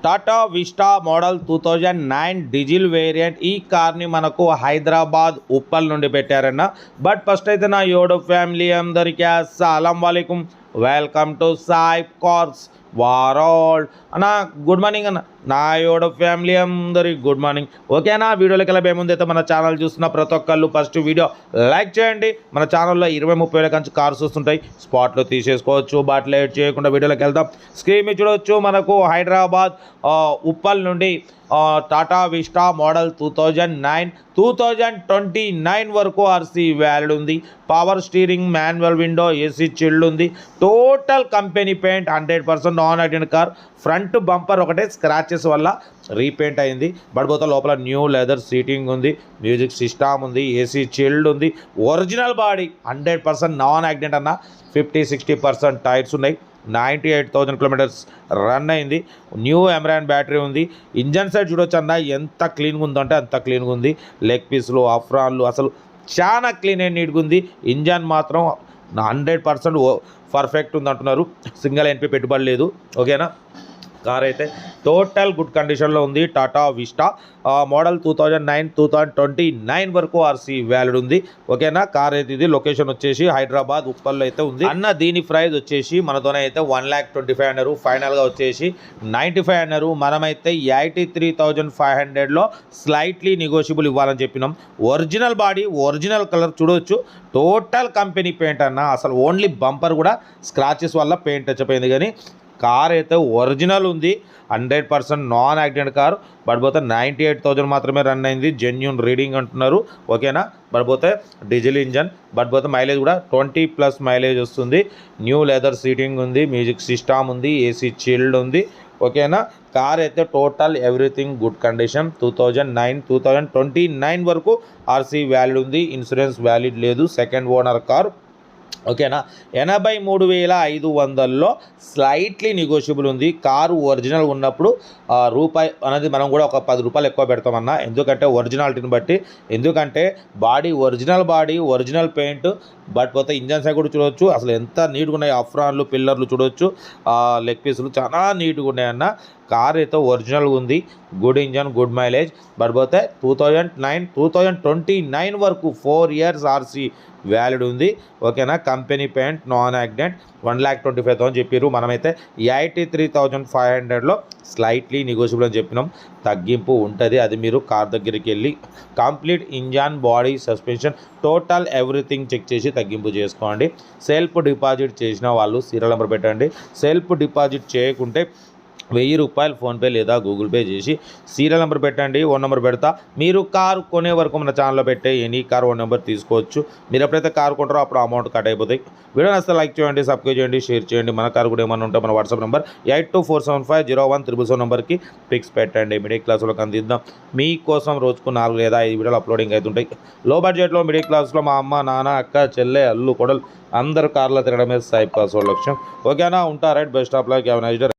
Tata vista model 2009 diesel variant. ఈ కార్ని మనకు హైదరాబాద్ ఉప్పల్ నుండి పెట్టారన్న. బట్ ఫస్ట్ అయితే నా యూట్యూబ్ ఫ్యామిలీ అందరికీ అస్సలం వాలేకుం, welcome to Sai cars world అన్న. గుడ్ మార్నింగ్ అన్న, నా యూట్యూబ్ ఫ్యామిలీ అందరికి గుడ్ మార్నింగ్. ఓకేనా, వీడియోలోకి వెళ్ళే ముందైతే మన ఛానల్ చూస్తున్న ప్రతి ఒక్కళ్ళు ఫస్ట్ వీడియో లైక్ చేయండి. మన ఛానల్లో 20-30 వేల కంచి కార్స్ వస్తుంటాయి, స్పాట్లో తీసేసుకోవచ్చు. బట్ లేట్ చేయకుండా వీడియోలోకి వెళ్దాం. స్క్రీన్ మీద చూడవచ్చు, మనకు హైదరాబాద్ ఉప్పల్ నుండి టాటా విస్టా మోడల్ 2029 వరకు ఆర్సీ వ్యాలిడ్ ఉంది. Power steering, manual window, AC chilled ఉంది. Total company paint 100% non accident car. Front bumper ఒకటే స్క్రాచెస్ వల్ల రీపెయింట్ అయింది. బడిపోతే లోపల న్యూ లెదర్ సీటింగ్ ఉంది, మ్యూజిక్ సిస్టమ్ ఉంది, ఏసీ చిల్డ్ ఉంది. ఒరిజినల్ బాడీ 100% నాన్ యాక్సిడెంట్ అన్న. 50-60% టైర్స్ ఉన్నాయి. 98,000 కిలోమీటర్స్ రన్ అయింది. న్యూ ఎమరాన్ బ్యాటరీ ఉంది. ఇంజన్ సైడ్ చూడొచ్చు అన్న, ఎంత క్లీన్గా ఉందంటే అంత క్లీన్గా ఉంది. లెగ్ పీస్లు, అఫ్రాన్లు అసలు చాలా క్లీన్ అండ్ నీట్గా ఉంది. ఇంజన్ మాత్రం 100% పర్ఫెక్ట్ ఉంది అంటున్నారు. సింగిల్ ఎన్పి పెట్టుబడి లేదు. ఓకేనా, కార్ అయితే టోటల్ గుడ్ కండిషన్లో ఉంది. టాటా విస్టా మోడల్ 2029 వరకు ఆర్సీ వ్యాలిడ్ ఉంది. ఓకేనా, కార్ అయితే ఇది లొకేషన్ వచ్చేసి హైదరాబాద్ ఉప్పల్లో అయితే ఉంది అన్న. దీని ప్రైస్ వచ్చేసి మనతోనే అయితే 1,25,000 అన్నారు. ఫైనల్గా వచ్చేసి 95 అన్నారు. మనమైతే 83,500లో స్లైట్లీ నెగోషియబుల్ ఇవ్వాలని చెప్పినాం. ఒరిజినల్ బాడీ, ఒరిజినల్ కలర్ చూడవచ్చు. టోటల్ కంపెనీ పెయింట్ అన్న. అసలు ఓన్లీ బంపర్ కూడా స్క్రాచెస్ వల్ల పెయింట్ వచ్చిపోయింది, కానీ కార్ అయితే ఒరిజినల్ ఉంది. 100% నాన్ యాక్సిడెంట్ కార్. పడిపోతే 98,000 మాత్రమే రన్ అయింది. జెన్యూన్ రీడింగ్ అంటున్నారు. ఓకేనా, పడిపోతే డీజిల్ ఇంజన్. పడిపోతే మైలేజ్ కూడా 20+ మైలేజ్ వస్తుంది. న్యూ లెదర్ సీటింగ్ ఉంది, మ్యూజిక్ సిస్టమ్ ఉంది, ఏసీ చిల్డ్ ఉంది. ఓకేనా, కార్ అయితే టోటల్ ఎవ్రీథింగ్ గుడ్ కండిషన్. 2029 వరకు ఆర్సీ వ్యాలిడ్ ఉంది. ఇన్సూరెన్స్ వ్యాలిడ్ లేదు. Second owner car. ఓకేనా, 83,500లో స్లైట్లీ నెగోషియబుల్ ఉంది. కారు ఒరిజినల్ ఉన్నప్పుడు రూపాయి అనేది మనం కూడా ఒక 10 రూపాయలు ఎక్కువ పెడతామన్నా. ఎందుకంటే ఒరిజినాలిటీని బట్టి. ఎందుకంటే body original body, original paint. But పోతే ఇంజన్ సైడ్ కూడా చూడవచ్చు. అసలు ఎంత నీట్గా ఉన్నాయి. అఫ్రాన్లు, పిల్లర్లు చూడవచ్చు. లెగ్ పీసులు చాలా నీట్గా ఉన్నాయన్న. కార్ అయితే ఒరిజినల్ ఉంది. Good engine, good mileage. But పోతే 2029 వరకు 4 ఇయర్స్ ఆర్సీ వ్యాలిడ్ ఉంది. ఓకేనా, కంపెనీ పెయింట్, నాన్ యాక్సిడెంట్. 1,25,000 చెప్పారు. మనమైతే 83,500లో స్లైట్లీ నెగోషియబుల్ అని చెప్పినాం. తగ్గింపు ఉంటుంది, అది మీరు కార్ దగ్గరికి వెళ్ళి complete engine, body, suspension total everything check చేసి తగ్గింపు చేసుకోండి. సెల్ఫ్ డిపాజిట్ చేసిన వాళ్ళు సీరియల్ నెంబర్ పెట్టండి. సెల్ఫ్ డిపాజిట్ చేయకుంటే 1000 రూపాయలు ఫోన్పే లేదా గూగుల్ పే చేసి సీరియల్ నెంబర్ పెట్టండి. 1 నెంబర్ పెడతా. మీరు కారు కొనే వరకు మన ఛానల్లో పెట్టే ఎనీ కార్ 1 నెంబర్ తీసుకోవచ్చు. మీరు ఎప్పుడైతే కారు కొంటారో అప్పుడు అమౌంట్ కట్ అయిపోతాయి. వీడియో నచ్చితే లైక్ చేయండి, సబ్స్క్రైబ్ చేయండి, షేర్ చేయండి. మన కారు కూడా ఏమన్నా ఉంటే మన వాట్సాప్ నెంబర్ 8247501777 నెంబర్కి పిక్స్ పెట్టండి. మిడిల్ క్లాస్లోకి అందిద్దాం. మీకోసం రోజుకు 4 లేదా 5 వీడియోలు అప్లోడింగ్ అవుతుంటాయి. లో బడ్జెట్లో మిడిల్ క్లాస్లో మా అమ్మ, నాన్న, అక్క, చెల్లె, అల్లు, కొడలు అందరు కార్లో తిరగడమే సాయి కార్స్ లక్ష్యం. ఓకేనా, ఉంటా. Right, best of luck. Have a nice day.